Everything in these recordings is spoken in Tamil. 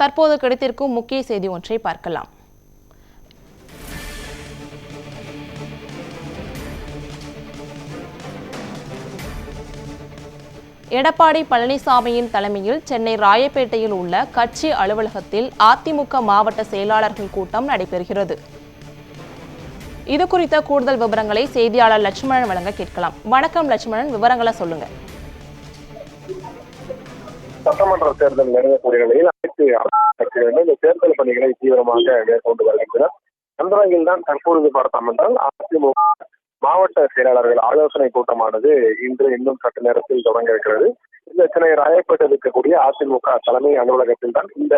தற்போது கிடைத்திருக்கும் முக்கிய செய்தி ஒன்றை பார்க்கலாம். எடப்பாடி பழனிசாமியின் தலைமையில் சென்னை ராயப்பேட்டையில் உள்ள கட்சி அலுவலகத்தில் அதிமுக மாவட்ட செயலாளர்கள் கூட்டம் நடைபெறுகிறது. இது குறித்த கூடுதல் விவரங்களை செய்தியாளர் லட்சுமணன் வழங்க கேட்கலாம். வணக்கம் லட்சுமணன், விவரங்களை சொல்லுங்க. சட்டமன்ற தேர்தல் நெருங்கக்கூடிய நிலையில் அனைத்து கட்சிகளுமே இந்த தேர்தல் பணிகளை தீவிரமாக மேற்கொண்டு வருகின்றனர். அந்த வகையில் தான் தற்பொழுது பார்த்தோம் என்றால் அதிமுக மாவட்ட செயலாளர்கள் ஆலோசனை கூட்டமானது இன்று இன்னும் சற்று நேரத்தில் தொடங்க இருக்கிறது. இந்த சென்னை ராயப்பேட்டையில் இருக்கக்கூடிய அதிமுக தலைமை அலுவலகத்தில் தான் இந்த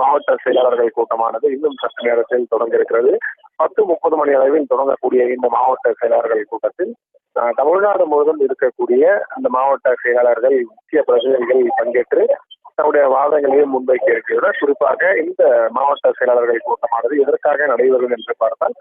மாவட்ட செயலாளர்கள் கூட்டமானது இன்னும் சற்று நேரத்தில் தொடங்க இருக்கிறது. 10:30 மணி அளவில் தொடங்கக்கூடிய இந்த மாவட்ட செயலாளர்கள் கூட்டத்தில் தமிழ்நாடு முழுவதும் இருக்கக்கூடிய அந்த மாவட்ட செயலாளர்கள் முக்கிய பிரதிநிதிகள் பங்கேற்று தன்னுடைய வாதங்களையும் முன்வைக்க இருக்கிறார். குறிப்பாக இந்த மாவட்ட செயலாளர்கள் கூட்டமானது எதற்காக நடைபெறும் என்று பார்த்தால்,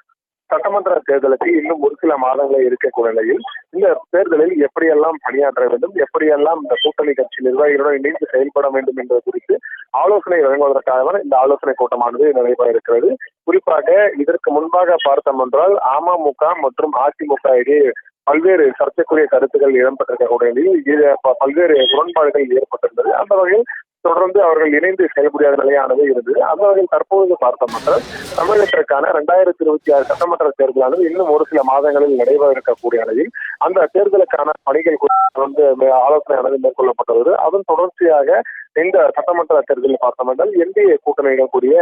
சட்டமன்ற தேர்தலுக்கு இன்னும் ஒரு சில மாதங்களே இருக்கக்கூடிய நிலையில் இந்த தேர்தலில் எப்படியெல்லாம் பணியாற்ற வேண்டும், எப்படியெல்லாம் இந்த கூட்டணி கட்சி நிர்வாகிகளுடன் இணைந்து செயல்பட வேண்டும் என்பது குறித்து ஆலோசனை வழங்குவதற்காக இந்த ஆலோசனை கூட்டமானது நடைபெற இருக்கிறது. குறிப்பாக இதற்கு முன்பாக பார்த்தோம் என்றால் அமமுக மற்றும் அதிமுக இடையே பல்வேறு சர்ச்சைக்குரிய கருத்துக்கள் இடம்பெற்றிருக்கக்கூடிய நிலையில் பல்வேறு முரண்பாடுகள் ஏற்பட்டிருந்தது. அந்த வகையில் தொடர்ந்து அவர்கள் இணைந்து செயல்படாத நிலையானது இருந்தது. அந்த வகையில் தற்போது பார்த்தோம் என்றால் தமிழகத்திற்கான 2026 சட்டமன்ற தேர்தலானது இன்னும் ஒரு சில மாதங்களில் நடைபெற இருக்கக்கூடிய நிலையில் அந்த தேர்தலுக்கான பணிகள் வந்து ஆலோசனையானது மேற்கொள்ளப்பட்டுள்ளது. அதன் தொடர்ச்சியாக இந்த சட்டமன்ற தேர்தலில் பார்த்தோம் என்றால் என்டிஏ கூட்டணிகள் கூடிய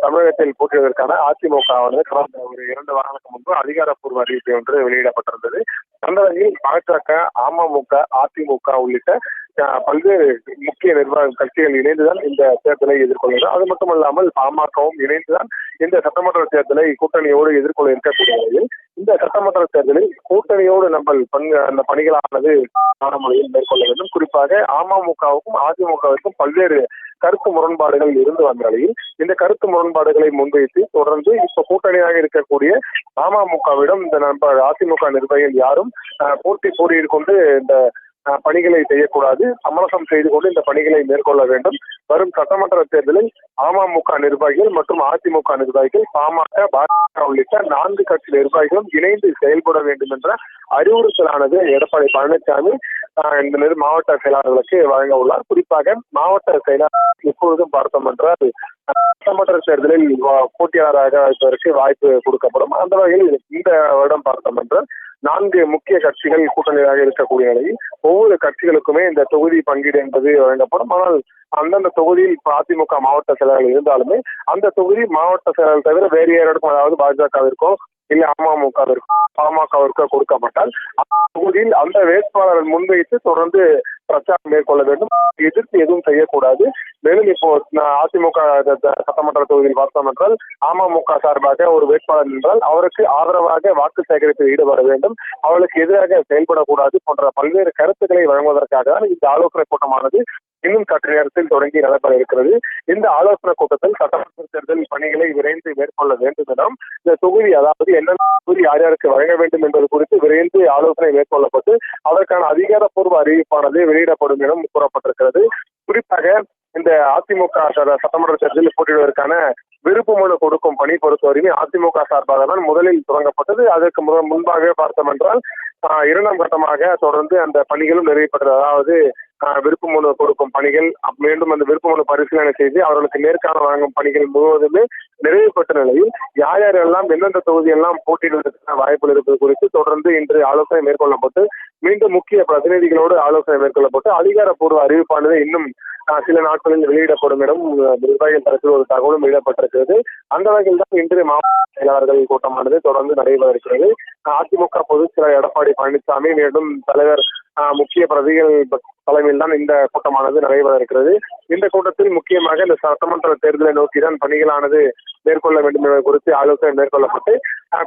தமிழகத்தில் போட்டியிடுவதற்கான அதிமுகவானது கடந்த ஒரு 2 வாரங்களுக்கு முன்பு அதிகாரப்பூர்வ அறிவிப்பு ஒன்று வெளியிடப்பட்டிருந்தது. அந்த வகையில் பாஜக, அமமுக, அதிமுக உள்ளிட்ட பல்வேறு முக்கிய நிர்வாக கட்சிகள் இணைந்துதான் இந்த தேர்தலை எதிர்கொள்கிறது. அது மட்டுமல்லாமல் பாமகவும் இணைந்துதான் இந்த சட்டமன்ற தேர்தலை கூட்டணியோடு எதிர்கொள்ள இருக்கக்கூடிய நிலையில் இந்த சட்டமன்ற தேர்தலில் கூட்டணியோடு நம்ம அந்த பணிகளானது முறையில் மேற்கொள்ள வேண்டும். குறிப்பாக அமமுகவுக்கும் அதிமுகவிற்கும் பல்வேறு கருத்து முரண்பாடுகள் இருந்து வந்த நிலையில் இந்த கருத்து முரண்பாடுகளை முன்வைத்து தொடர்ந்து இப்ப கூட்டணியாக இருக்கக்கூடிய அமமுகவிடம் இந்த அதிமுக நிர்வாகிகள் யாரும் போட்டியிட்டு கொண்டு இந்த பணிகளை செய்யக்கூடாது, சமரசம் செய்து கொண்டு இந்த பணிகளை மேற்கொள்ள வேண்டும். வரும் சட்டமன்ற தேர்தலில் அமமுக நிர்வாகிகள் மற்றும் அதிமுக நிர்வாகிகள், பாமக, பாஜக உள்ளிட்ட 4 கட்சி நிர்வாகிகளும் இணைந்து செயல்பட வேண்டும் என்ற அறிவுறுத்தலானது எடப்பாடி பழனிசாமி இந்த மாவட்ட செயலாளர்களுக்கு வழங்க உள்ளார். குறிப்பாக மாவட்ட செயலாளர் எப்பொழுதும் பார்த்தோம் என்றால் சட்டமன்ற தேர்தலில் போட்டியாளராக வைப்பதற்கு வாய்ப்பு கொடுக்கப்படும். அந்த வகையில் இந்த வருடம் பார்த்தோம் என்றால் 4 முக்கிய கட்சிகள் கூட்டணியாக இருக்கக்கூடிய நிலையில் ஒவ்வொரு கட்சிகளுக்குமே இந்த தொகுதி பங்கீடு என்பது வழங்கப்படும். ஆனால் அந்தந்த தொகுதியில் அதிமுக மாவட்ட செயலாளர்கள் இருந்தாலுமே அந்த தொகுதி மாவட்ட செயலாளர் தவிர வேறு யாரிடம், அதாவது பாஜகவிற்கோ இல்ல அமமுகவிற்கோ பாமகவிற்கோ கொடுக்கப்பட்டால் தொகுதியில் அந்த வேட்பாளர்கள் முன்வைத்து தொடர்ந்து பிரச்சாரம் மேற்கொள்ள வேண்டும். எதிர்த்து எதுவும் செய்யக்கூடாது. மேலும் இப்போ அதிமுக சட்டமன்ற தொகுதியில் பார்த்தோம் என்றால் அமமுக சார்பாக ஒரு வேட்பாளர் என்றால் அவருக்கு ஆதரவாக வாக்கு சேகரிப்பில் ஈடுபட வேண்டும், அவர்களுக்கு எதிராக செயல்படக்கூடாது போன்ற பல்வேறு கருத்துக்களை வழங்குவதற்காக இந்த ஆலோசனை கூட்டமானது இன்னும் சற்று நேரத்தில் தொடங்கி நடைபெற இருக்கிறது. இந்த ஆலோசனை கூட்டத்தில் சட்டமன்ற தேர்தல் பணிகளை விரைந்து மேற்கொள்ள வேண்டும் என்றும் இந்த தொகுதி, அதாவது என்னென்ன தொகுதி யார் யாருக்கு வழங்க வேண்டும் என்பது குறித்து விரைந்து ஆலோசனை மேற்கொள்ளப்பட்டு அதற்கான அதிகாரப்பூர்வ அறிவிப்பானது வெளியிடப்படும் என கூறப்பட்டிருக்கிறது. குறிப்பாக இந்த அதிமுக சட்டமன்ற தேர்தலில் போட்டியிடுவதற்கான விருப்பு மனு கொடுக்கும் பணி பொறுத்தவரையும் அதிமுக சார்பாக தான் முதலில் தொடங்கப்பட்டது. அதற்கு முன்பாகவே பார்த்தோம் என்றால் 2ஆம் கட்டமாக தொடர்ந்து அந்த பணிகளும் நிறைவேற்றது. அதாவது விருப்பு மனு கொடுக்கும் பணிகள், மீண்டும் அந்த விருப்பு மனு பரிசீலனை செய்து அவர்களுக்கு நேர்காணல் வழங்கும் பணிகள் முழுவதுமே நிறைவேற்றப்பட்ட நிலையில் யார் யாரெல்லாம் எந்தெந்த தொகுதியெல்லாம் போட்டியிடுவதற்கான வாய்ப்புகள் இருப்பது குறித்து தொடர்ந்து இன்று ஆலோசனை மேற்கொள்ளப்பட்டு மீண்டும் முக்கிய பிரதிநிதிகளோடு ஆலோசனை மேற்கொள்ளப்பட்டு அதிகாரப்பூர்வ அறிவிப்பானது இன்னும் சில நாட்களில் வெளியிடப்படும் என நிர்வாகிகள் தரப்பில் ஒரு தகவலும் வெளியிடப்பட்டிருக்கிறது. அந்த வகையில் தான் இன்று மாவட்ட செயலாளர்கள் கூட்டமானது தொடர்ந்து நடைபெற இருக்கிறது. அதிமுக பொதுச் செயலர் எடப்பாடி பழனிசாமி மேலும் தலைவர் முக்கிய பிரதிகள் தலைமையில் தான் இந்த கூட்டமானது நடைபெற இருக்கிறது. இந்த கூட்டத்தில் முக்கியமாக இந்த சட்டமன்ற தேர்தலை நோக்கிதான் பணிகளானது மேற்கொள்ள வேண்டும் என்பது குறித்து ஆலோசனை மேற்கொள்ளப்பட்டு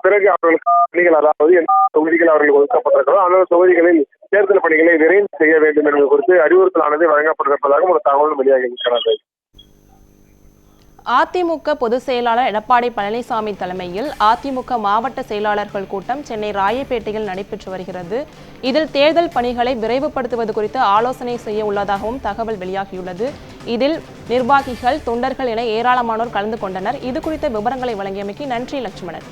பிறகு அவர்களுக்கு பணிகள், அதாவது எந்த தொகுதிகள் அவர்கள் ஒதுக்கப்பட்டிருக்கிறதோ அந்த தொகுதிகளில் தேர்தல் பணிகளை விரைந்து செய்ய வேண்டும் என்பது குறித்து அறிவுறுத்தலானது வழங்கப்பட்டிருப்பதாக ஒரு தகவலும் வெளியாகி இருக்கிறது. அதிமுக பொதுச் செயலாளர் எடப்பாடி பழனிசாமி தலைமையில் அதிமுக மாவட்ட செயலாளர்கள் கூட்டம் சென்னை ராயப்பேட்டையில் நடைபெற்று வருகிறது. இதில் தேர்தல் பணிகளை விரைவுபடுத்துவது குறித்து ஆலோசனை செய்ய உள்ளதாகவும் தகவல் வெளியாகியுள்ளது. இதில் நிர்வாகிகள், தொண்டர்கள் என ஏராளமானோர் கலந்து கொண்டனர். இது குறித்த விவரங்களை வழங்கியமைக்கு நன்றி லட்சுமணன்.